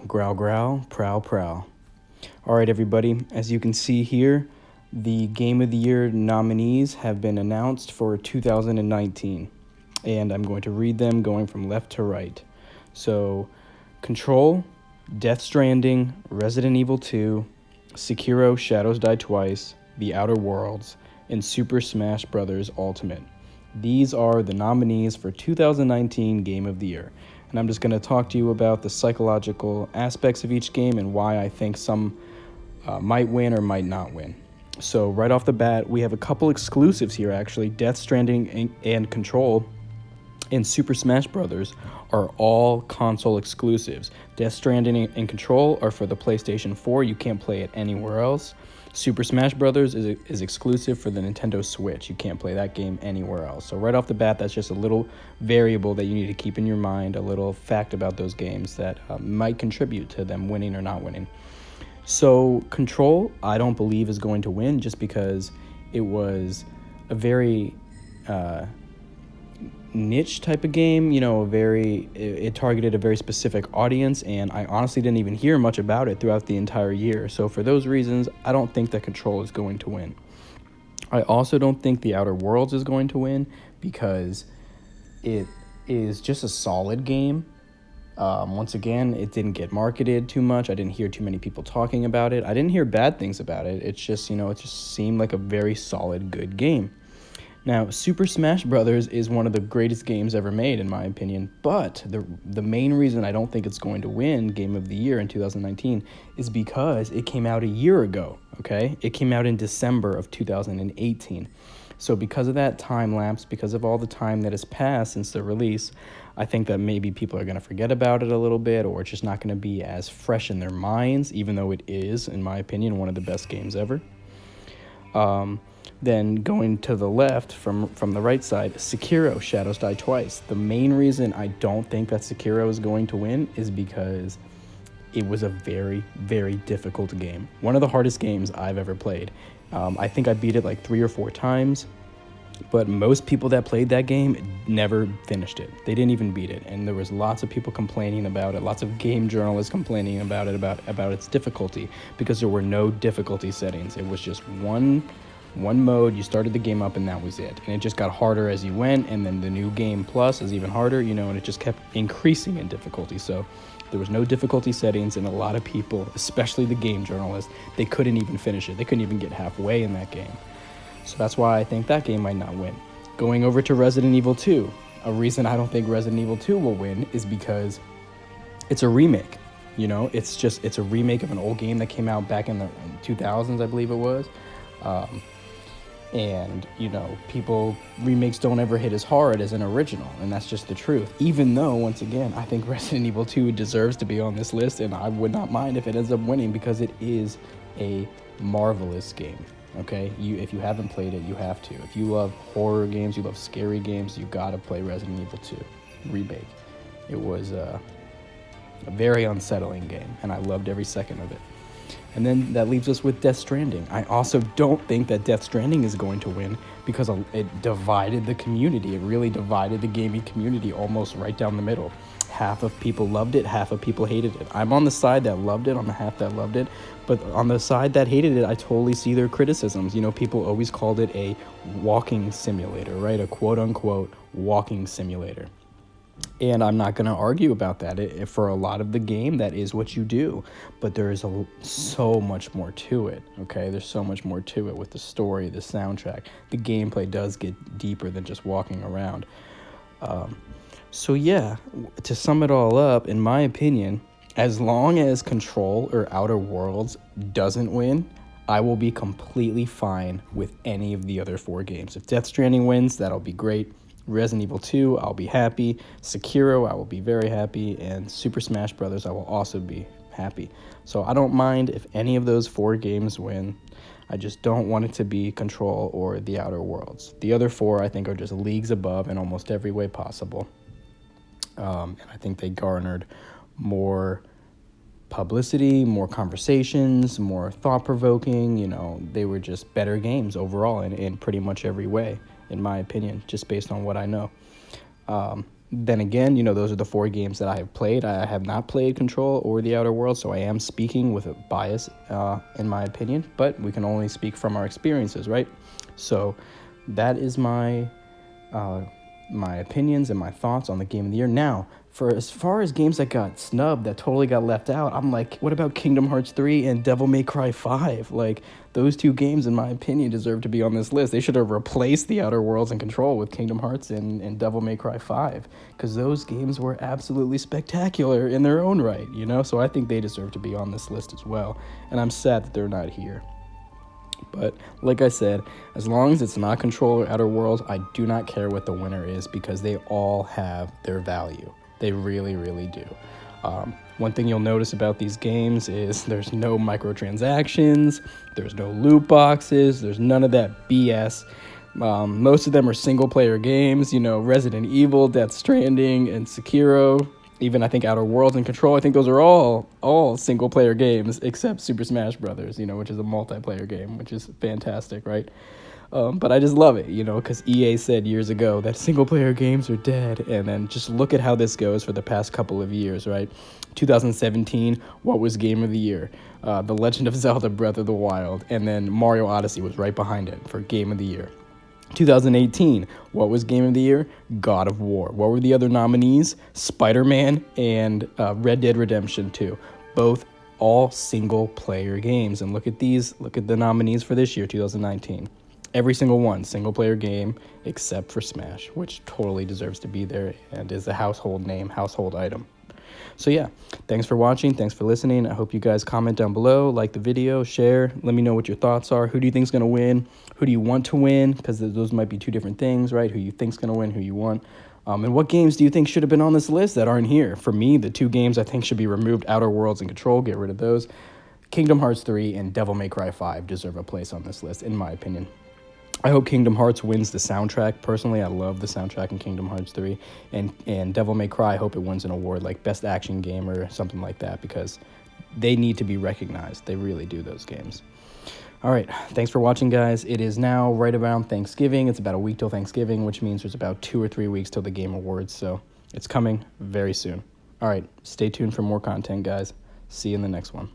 Growl, growl, prowl, prowl. All right, everybody. As you can see here, the Game of the Year nominees have been announced for 2019. And I'm going to read them going from left to right. So, Control, Death Stranding, Resident Evil 2, Sekiro Shadows Die Twice, The Outer Worlds, and Super Smash Bros. Ultimate. These are the nominees for 2019 Game of the Year. And I'm just going to talk to you about the psychological aspects of each game and why I think some might win or might not win. So right off the bat, we have a couple exclusives here actually. Death Stranding and Control and Super Smash Bros. Are all console exclusives. Death Stranding and Control are for the PlayStation 4. You can't play it anywhere else. Super Smash Bros. is exclusive for the Nintendo Switch. You can't play that game anywhere else. So right off the bat, that's just a little variable that you need to keep in your mind, a little fact about those games that might contribute to them winning or not winning. So Control, I don't believe is going to win just because it was a very niche type of game, it targeted a very specific audience, and I honestly didn't even hear much about it throughout the entire year. So for those reasons, I don't think that Control is going to win. I also don't think The Outer Worlds is going to win because it is just a solid game. Once again, it didn't get marketed too much. I didn't hear too many people talking about it. I didn't hear bad things about it. It's just, it just seemed like a very solid, good game. Now, Super Smash Bros. Is one of the greatest games ever made, in my opinion, but the main reason I don't think it's going to win Game of the Year in 2019 is because it came out a year ago, okay? It came out in December of 2018. So because of that time lapse, because of all the time that has passed since the release, I think that maybe people are going to forget about it a little bit, or it's just not going to be as fresh in their minds, even though it is, in my opinion, one of the best games ever. Then going to the left from the right side, Sekiro Shadows Die Twice. The main reason I don't think that Sekiro is going to win is because it was a very, very difficult game. One of the hardest games I've ever played. I think I beat it like 3 or 4 times, but most people that played that game never finished it. They didn't even beat it, and there was lots of people complaining about it, lots of game journalists complaining about it, about its difficulty, because there were no difficulty settings. It was just one mode. You started the game up and that was it, and it just got harder as you went, and then the new game plus is even harder, and it just kept increasing in difficulty. So there was no difficulty settings, and a lot of people, especially the game journalists, they couldn't even finish it. They couldn't even get halfway in that game. So that's why I think that game might not win. Going over to Resident Evil 2, a reason I don't think Resident Evil 2 will win is because it's a remake. It's a remake of an old game that came out back in the 2000s, I believe it was. And, remakes don't ever hit as hard as an original, and that's just the truth. Even though, once again, I think Resident Evil 2 deserves to be on this list, and I would not mind if it ends up winning because it is a marvelous game, okay? If you haven't played it, you have to. If you love horror games, you love scary games, you gotta play Resident Evil 2 Remake. It was a very unsettling game, and I loved every second of it. And then that leaves us with Death Stranding. I also don't think that Death Stranding is going to win because it divided the community. It really divided the gaming community almost right down the middle. Half of people loved it, half of people hated it. I'm on the side that loved it, on the half that loved it, but on the side that hated it, I totally see their criticisms. People always called it a walking simulator, right? A quote-unquote walking simulator. And I'm not going to argue about that. For a lot of the game, that is what you do. But there is so much more to it, okay? There's so much more to it with the story, the soundtrack. The gameplay does get deeper than just walking around. So yeah, to sum it all up, in my opinion, as long as Control or Outer Worlds doesn't win, I will be completely fine with any of the other 4 games. If Death Stranding wins, that'll be great. Resident Evil 2, I'll be happy. Sekiro, I will be very happy. And Super Smash Bros., I will also be happy. So I don't mind if any of those 4 games win. I just don't want it to be Control or The Outer Worlds. The other 4, I think, are just leagues above in almost every way possible. And I think they garnered more publicity, more conversations, more thought-provoking. They were just better games overall in pretty much every way, in my opinion, just based on what I know. Then again, those are the 4 games that I have played. I have not played Control or The Outer Worlds, so I am speaking with a bias, in my opinion, but we can only speak from our experiences, right? So that is my opinions and my thoughts on the Game of the Year. Now, for as far as games that got snubbed, that totally got left out, I'm like, what about Kingdom Hearts 3 and Devil May Cry 5? Like, those 2 games, in my opinion, deserve to be on this list. They should have replaced The Outer Worlds and Control with Kingdom Hearts and Devil May Cry 5, because those games were absolutely spectacular in their own right, So I think they deserve to be on this list as well, and I'm sad that they're not here. But like I said, as long as it's not Control or Outer Worlds, I do not care what the winner is, because they all have their value. They really, really do. One thing you'll notice about these games is there's no microtransactions, there's no loot boxes, there's none of that BS. Most of them are single-player games, Resident Evil, Death Stranding, and Sekiro. Even I think Outer Worlds and Control, I think those are all single-player games except Super Smash Brothers, which is a multiplayer game, which is fantastic, right? But I just love it, because EA said years ago that single-player games are dead, and then just look at how this goes for the past couple of years, right? 2017, what was Game of the Year? The Legend of Zelda Breath of the Wild, and then Mario Odyssey was right behind it for Game of the Year. 2018, what was Game of the Year? God of War. What were the other nominees? Spider-Man and Red Dead Redemption 2. Both all single-player games. And look at the nominees for this year, 2019. Every single one, single-player game, except for Smash, which totally deserves to be there and is a household name, household item. So yeah, thanks for watching. Thanks for listening. I hope you guys comment down below, like the video, share. Let me know what your thoughts are. Who do you think is going to win? Who do you want to win? Because those might be 2 different things, right? Who you think's going to win, who you want. And what games do you think should have been on this list that aren't here? For me, the 2 games I think should be removed, Outer Worlds and Control, get rid of those. Kingdom Hearts 3 and Devil May Cry 5 deserve a place on this list, in my opinion. I hope Kingdom Hearts wins the soundtrack. Personally, I love the soundtrack in Kingdom Hearts 3. And Devil May Cry, I hope it wins an award like Best Action Game or something like that, because they need to be recognized. They really do, those games. All right, thanks for watching, guys. It is now right around Thanksgiving. It's about a week till Thanksgiving, which means there's about 2 or 3 weeks till the Game Awards, so it's coming very soon. All right, stay tuned for more content, guys. See you in the next one.